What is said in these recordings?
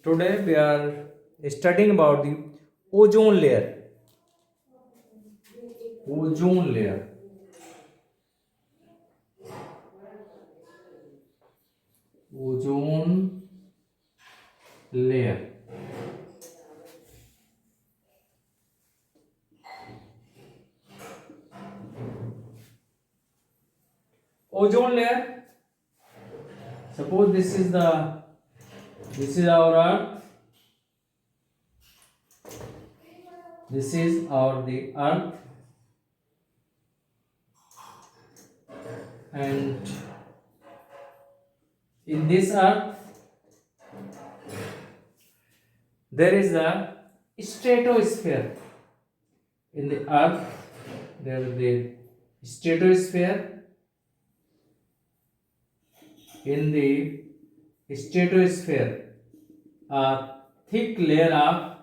Today we are studying about the ozone layer. Ozone layer. Ozone layer. Ozone layer. Suppose this is our Earth. This is our the Earth, and in this Earth there is a stratosphere. In the Earth there is the stratosphere. In the stratosphere, a thick layer of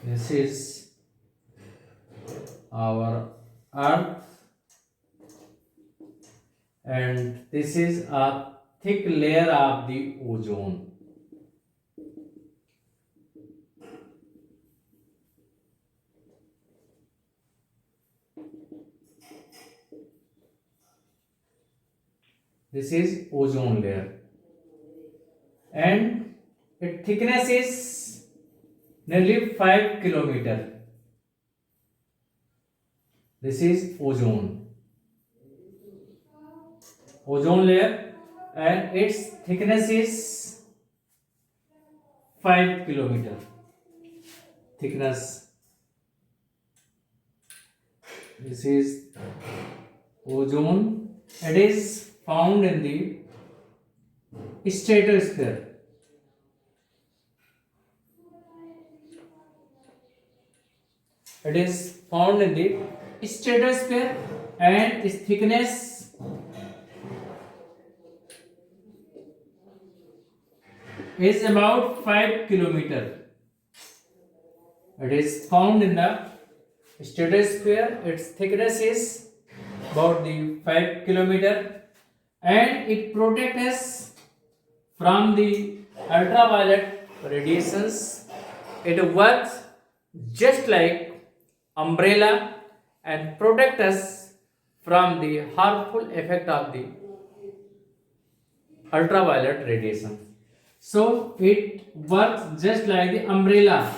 this is our Earth, and this is a thick layer of the ozone. This is ozone layer, and its thickness is nearly 5 kilometer. This is ozone layer, and its thickness is 5 kilometer. Thickness. This is ozone. It is found in the stratosphere. It is found in the stratosphere, and its thickness is about 5 kilometer. It is found in the stratosphere. Its thickness is about the 5 kilometer, and it protects us from the ultraviolet radiations. It works just like umbrella and protect us from the harmful effect of the ultraviolet radiation. So it works just like the umbrella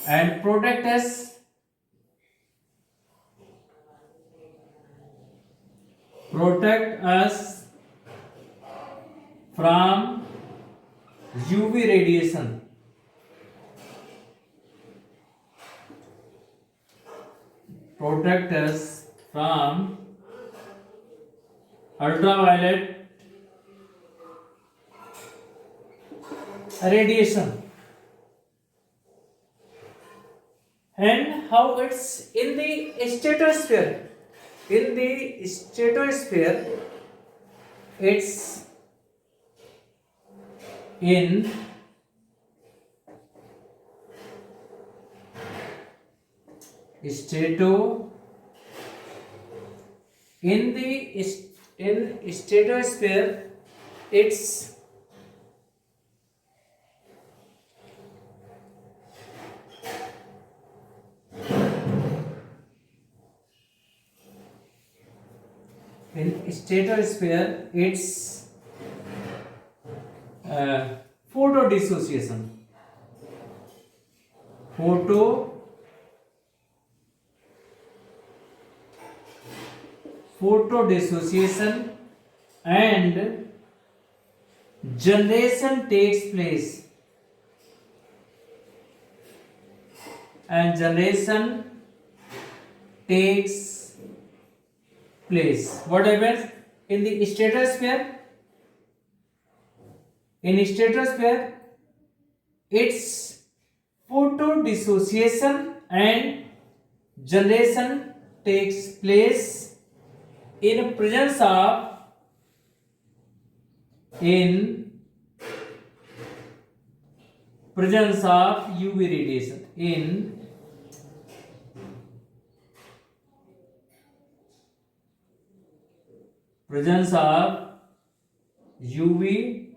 and protect us from UV radiation. Protect us from ultraviolet radiation. And how it's in the stratosphere. In the stratosphere, it's in strato in the in stratosphere, it's in stratosphere, it's photo dissociation. Photo dissociation and generation takes place, and generation takes place. What happens in the stratosphere? In stratosphere, it's photo dissociation and generation takes place in presence of presence of UV radiation. In presence of UV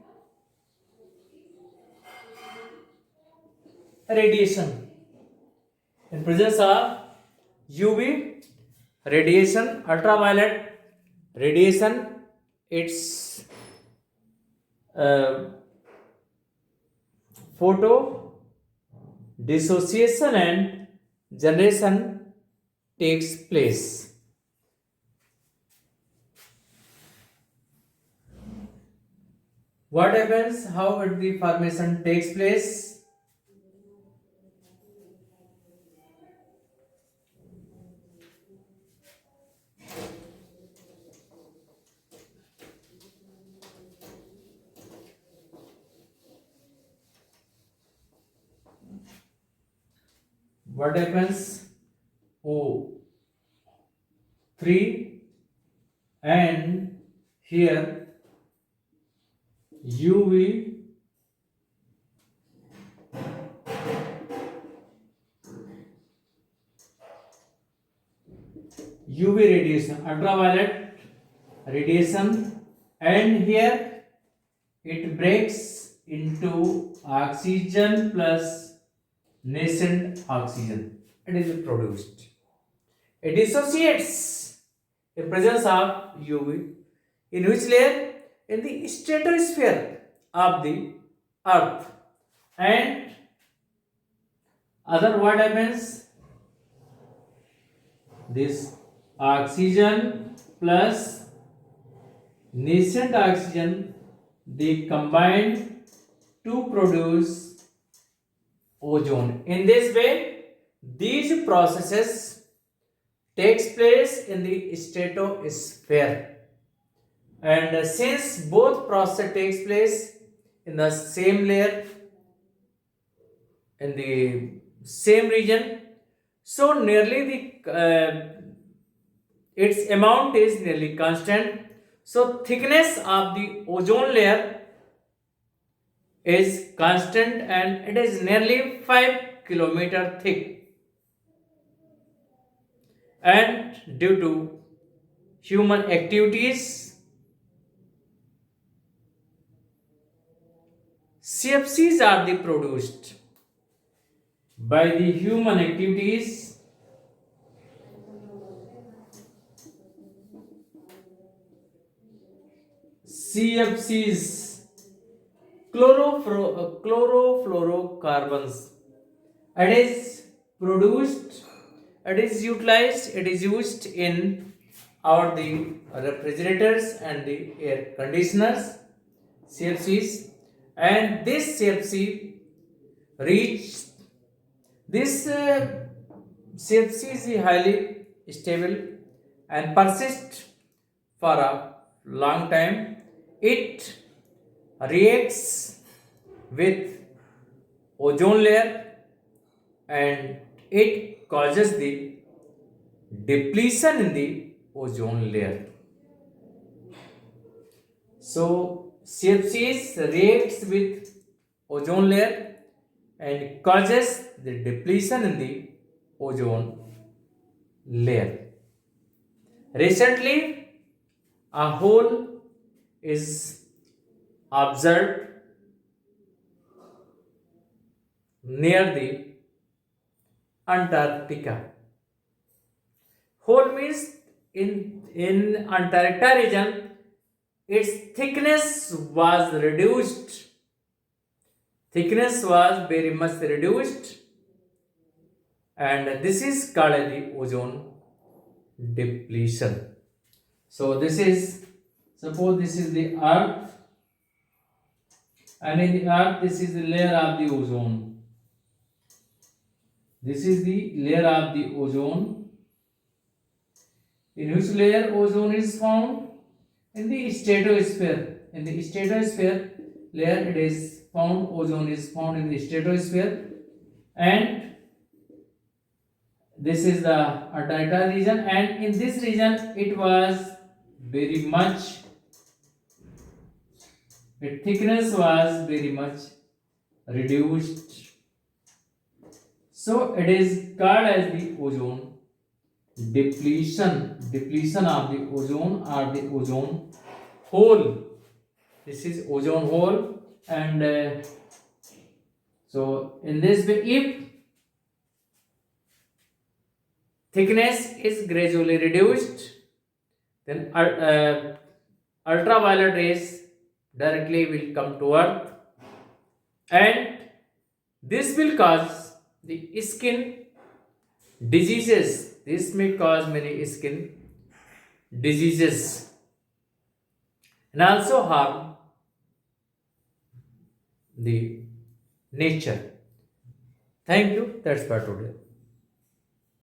radiation. In presence of UV radiation, ultraviolet radiation, its photo dissociation and generation takes place. What happens? How the formation takes place? What happens? O3 and here UV radiation, ultraviolet radiation, and here it breaks into oxygen plus nascent oxygen. It is produced. It dissociates in presence of UV. In which layer? In the stratosphere of the earth. And other what happens? This oxygen plus nascent oxygen, they combine to produce ozone. In this way, these processes takes place in the stratosphere. And since both process takes place in the same layer, in the same region, so nearly the its amount is nearly constant. So thickness of the ozone layer is constant and it is nearly 5 kilometer thick. And due to human activities, CFCs are the produced by the human activities. CFCs, chlorofluorocarbons, it is produced, it is utilized, it is used in our the refrigerators and the air conditioners, CFCs, and this CFC reach this CFC is highly stable and persist for a long time. It reacts with ozone layer and it causes the depletion in the ozone layer. So CFCs reacts with ozone layer and causes the depletion in the ozone layer. Recently, a hole is observed near the Antarctica. Hole means in Antarctica region, its thickness was reduced. Thickness was very much reduced, and this is called the ozone depletion. So this is, suppose this is the earth, and in the earth this is the layer of the ozone. This is the layer of the ozone. In which layer ozone is found? In the stratosphere. In the stratosphere layer it is found, ozone is found in the stratosphere, and this is the Antarctica region, and in this region it was very much, its thickness was very much reduced. So it is called as the ozone depletion of the ozone or the ozone hole. This is ozone hole. And so in this way, if thickness is gradually reduced, then ultraviolet rays directly will come to earth, and this will cause the skin diseases. This may cause many skin diseases and also harm the nature. Thank you. That's for today.